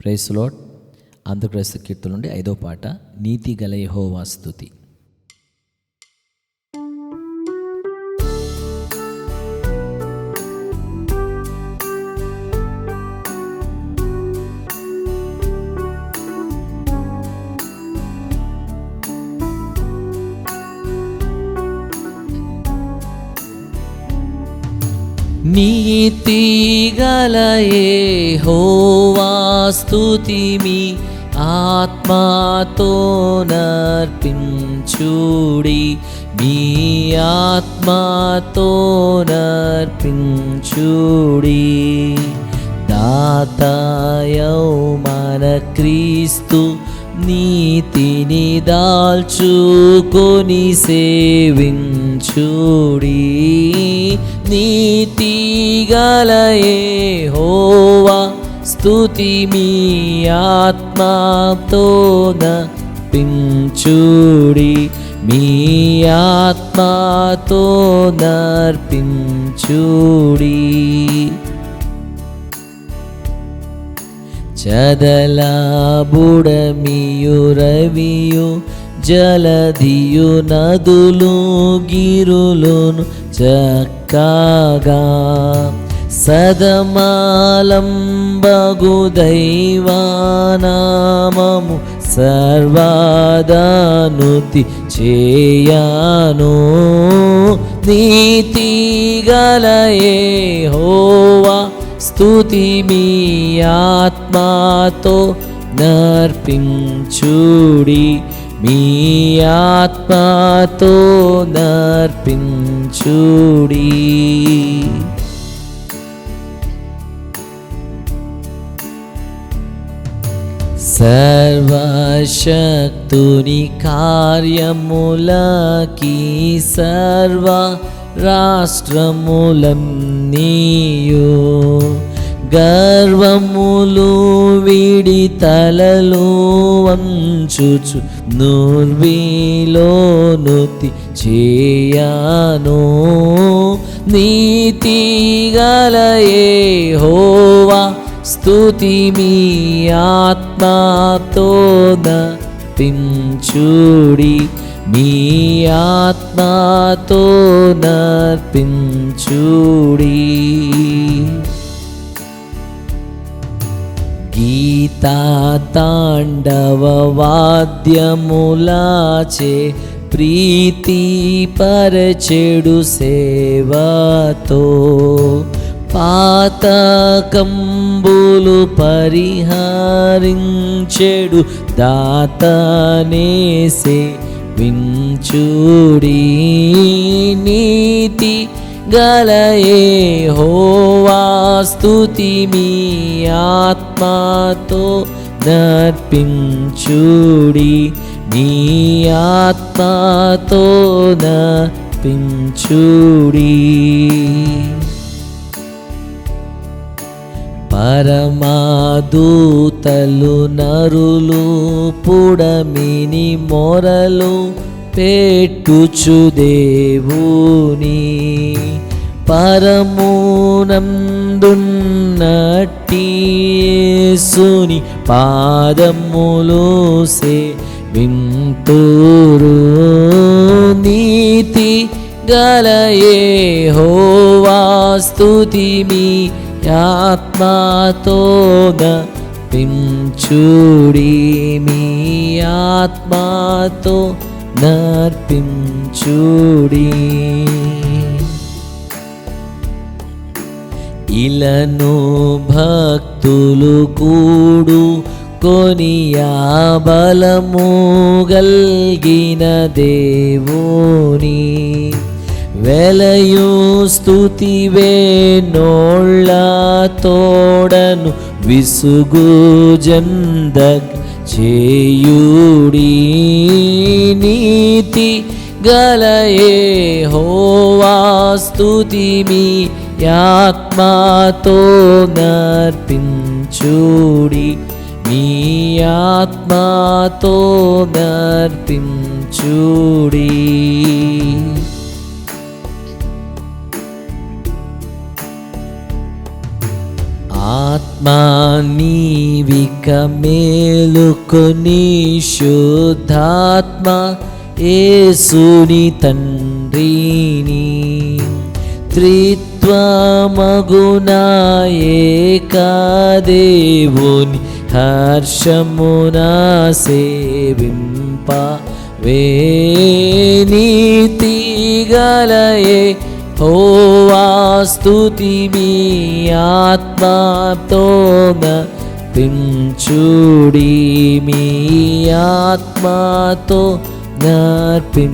Praise the Lord. Andhra Pradesh కీర్తన నుండి 5వ పాట, నీతి గల యెహోవా స్తుతి. నీతి గల యెహోవా స్తుతిమి, ఆత్మతో నర్పించుడి, మీ ఆత్మతో నర్పించుడి. దాతయౌ మన క్రీస్తు నీతిని దాల్చుకొని సేవించుడి. నీతి గల యెహోవా స్తుతి, మీ ఆత్మతో నర్పించుడి, మీ ఆత్మతో నర్పించుడి. చదల బుడమియు రవియు జలధియు నదులు గిరులును చక్కగా సదమాలంబగు దైవానామము సర్వదానుతి చేయను. నీతి గల యెహోవా స్తుతి, మీ ఆత్మతో నర్పించుడి, మీ ఆత్మతో నర్పించుడి. సర్వశక్తుని కార్యములకి సర్వ రాష్ట్రములన్నీయు గర్వములు విడి తలలు వంచుచు నుర్విలోనుతి చేయను. నీతి గల యెహోవా స్తుతి, మీ ఆత్మతో నర్పించుడి, మీ ఆత్మతో నర్పించుడి. గీతా తాండవ వాద్యములాచే ప్రీతి పరచెడు సేవతో పాతకంబులు పరిహరించెడు దాతనేసే వించుడి. నీతి గల యెహోవా స్తుతి, మీ ఆత్మతో నర్పించుడి, మీ ఆత్మతో నర్పించుడి. పరమాదూతలు నరులు పుడమిని మొరలు పెట్టుచు దేవుని పరమునందున్నట్టి యేసుని పాదములు సేవింతురు. నీతి గల యెహోవా స్తుతి, మీ ఆత్మతో నర్పించుడి, మీ ఆత్మతో నర్పించుడి. ఇలను భక్తులు కూడు కొనియా బలము గల్గిన దేవుని వెలయు స్తుతి వేనోళ్ళ తోడను విసుగు జందక్ చేయుడి. నీతి గల యెహోవా స్తుతి, మీ ఆత్మతో నర్పించుడి, మీ ఆత్మతో నర్పించుడి. ఆత్మ నీవిక మేలుకొని శుద్ధాత్మ యేసుని తండ్రిని త్రిత్వమగునా ఏకదేవుని హర్షమునా సేవింప నీతి గలయే హోవా స్తుతి మీ ఆత్మతో నర్పించుడి, మీ ఆత్మతో నర్పించుడి.